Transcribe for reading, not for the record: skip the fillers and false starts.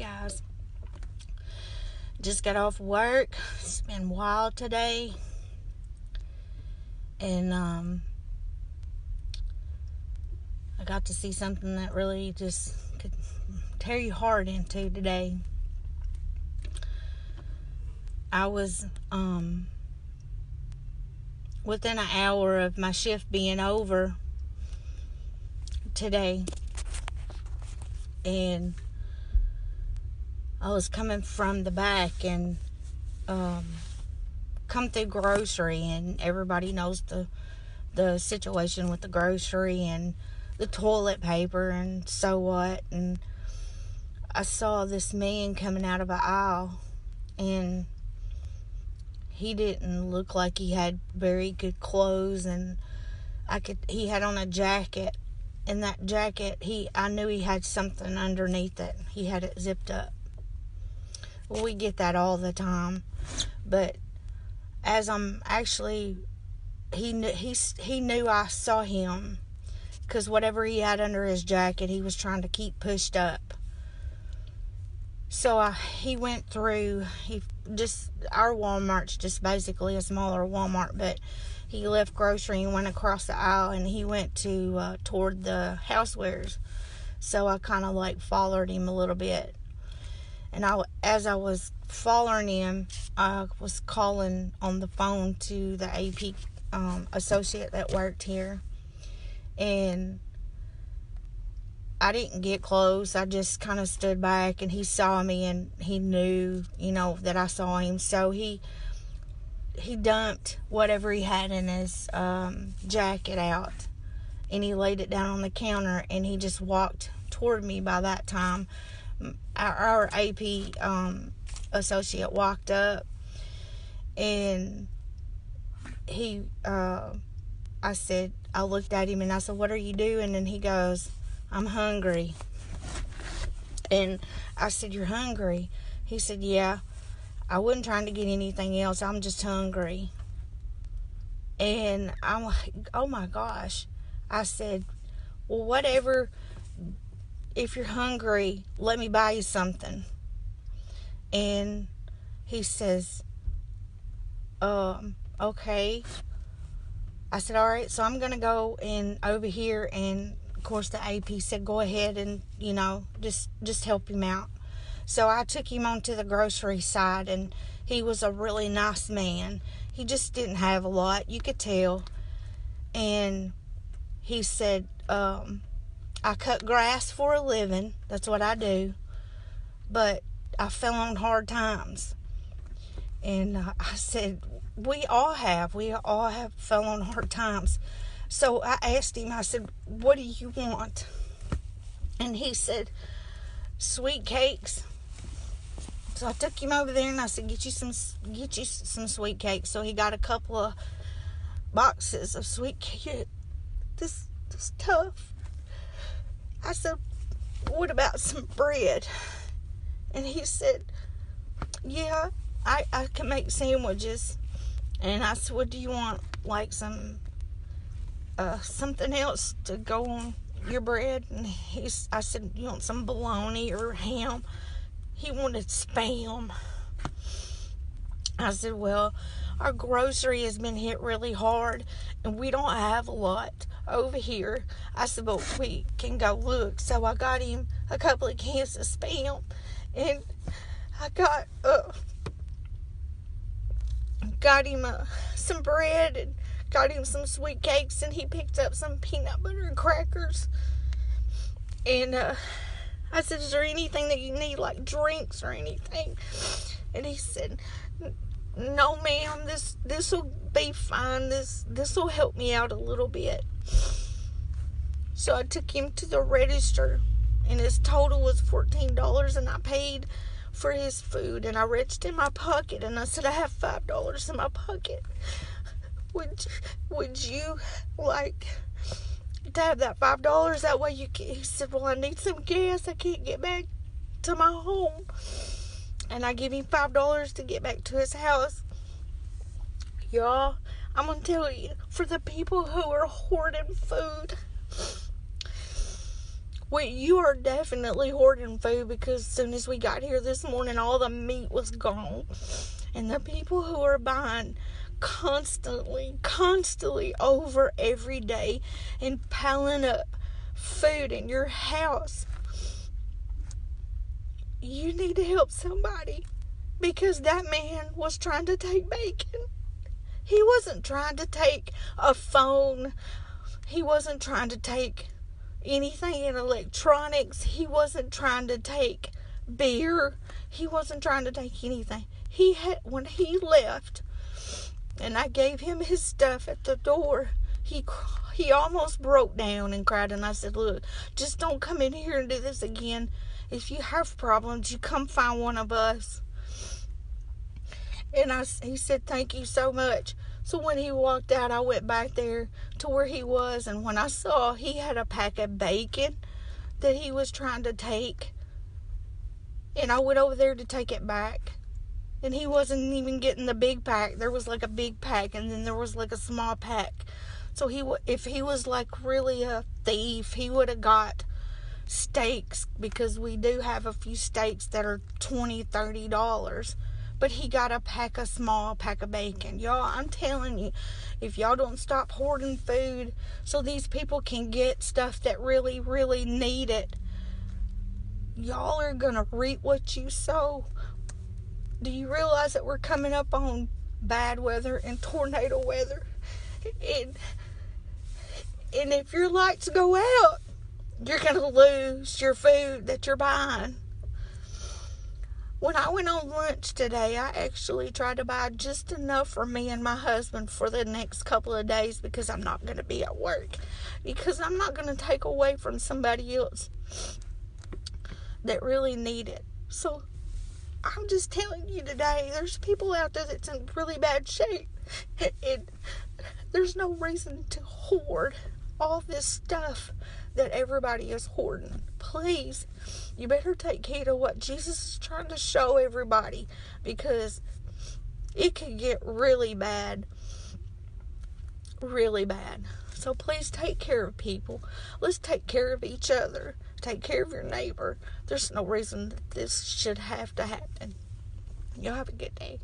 guys. Just got off work. It's been wild today. And I got to see something that really just could tear your heart into today. I was within an hour of my shift being over today, and I was coming from the back and come through grocery, and everybody knows the situation with the grocery and the toilet paper and so what. And I saw this man coming out of an aisle, and he didn't look like he had very good clothes, and he had on a jacket, and that jacket, I knew he had something underneath it. He had it zipped up. Well, we get that all the time, but as I'm actually, he knew I saw him, because whatever he had under his jacket, he was trying to keep pushed up. So he went through. Our Walmart's just basically a smaller Walmart, but he left grocery and went across the aisle, and he went toward the housewares. So I kind of followed him a little bit. And as I was following him, I was calling on the phone to the AP associate that worked here. And I didn't get close. I just kind of stood back, and he saw me, and he knew, that I saw him. So he dumped whatever he had in his jacket out, and he laid it down on the counter, and he just walked toward me. By that time, our AP associate walked up, and I looked at him and I said, "What are you doing?" And he goes, "I'm hungry." And I said, "You're hungry?" He said, "Yeah, I wasn't trying to get anything else. I'm just hungry." And I'm like, "Oh my gosh." I said, "Well, whatever. If you're hungry, let me buy you something." And he says, "Okay." I said, "All right, so I'm going to go over here." And of course the AP said, "Go ahead and, just help him out." So I took him onto the grocery side, and he was a really nice man. He just didn't have a lot, you could tell. And he said, "I cut grass for a living. That's what I do. But I fell on hard times." And I said, we all have fell on hard times. So I asked him, I said, "What do you want?" And he said, "Sweet cakes." So I took him over there and I said, get you some sweet cakes. So he got a couple of boxes of sweet cake. This tough. I said, "What about some bread?" And he said, "Yeah, I can make sandwiches." And I said, "Well, do you want something else to go on your bread?" And I said, "You want some bologna or ham?" He wanted Spam. I said, "Well, our grocery has been hit really hard, and we don't have a lot over here." I said, "But we can go look." So I got him a couple of cans of Spam, and I got him some bread, and got him some sweet cakes, and he picked up some peanut butter and crackers. And I said, "Is there anything that you need, like drinks or anything?" And he said, "No, ma'am, this will be fine. This will help me out a little bit." So I took him to the register, and his total was $14, and I paid for his food, and I reached in my pocket, and I said, "I have $5 in my pocket. Would you like to have that $5? That way you can." He said, "Well, I need some gas. I can't get back to my home." And I give him $5 to get back to his house. Y'all, I'm going to tell you, for the people who are hoarding food, You are definitely hoarding food, because as soon as we got here this morning, all the meat was gone. And the people who are buying constantly over every day and piling up food in your house, you need to help somebody, because that man was trying to take bacon. He wasn't trying to take a phone. He wasn't trying to take anything in electronics. He wasn't trying to take beer. He wasn't trying to take anything. When he left and I gave him his stuff at the door, he almost broke down and cried. And I said, look, just don't come in here and do this again. If you have problems, you come find one of us. And he said, thank you so much. So when he walked out, I went back there to where he was. And when I saw he had a pack of bacon that he was trying to take, and I went over there to take it back, and he wasn't even getting the big pack. There was like a big pack, and then there was like a small pack. So if he was like really a thief, he would have got steaks, because we do have a few steaks that are $20, $30. But he got a small pack of bacon. Y'all, I'm telling you, if y'all don't stop hoarding food so these people can get stuff that really, really need it, y'all are going to reap what you sow. Do you realize that we're coming up on bad weather and tornado weather? And if your lights go out, you're going to lose your food that you're buying. When I went on lunch today, I actually tried to buy just enough for me and my husband for the next couple of days, because I'm not going to be at work. Because I'm not going to take away from somebody else that really need it. So I'm just telling you today, there's people out there that's in really bad shape. And there's no reason to hoard all this stuff that everybody is hoarding. Please, you better take heed of what Jesus is trying to show everybody, because it could get really bad. Really bad. So please take care of people. Let's take care of each other. Take care of your neighbor. There's no reason that this should have to happen. Y'all have a good day.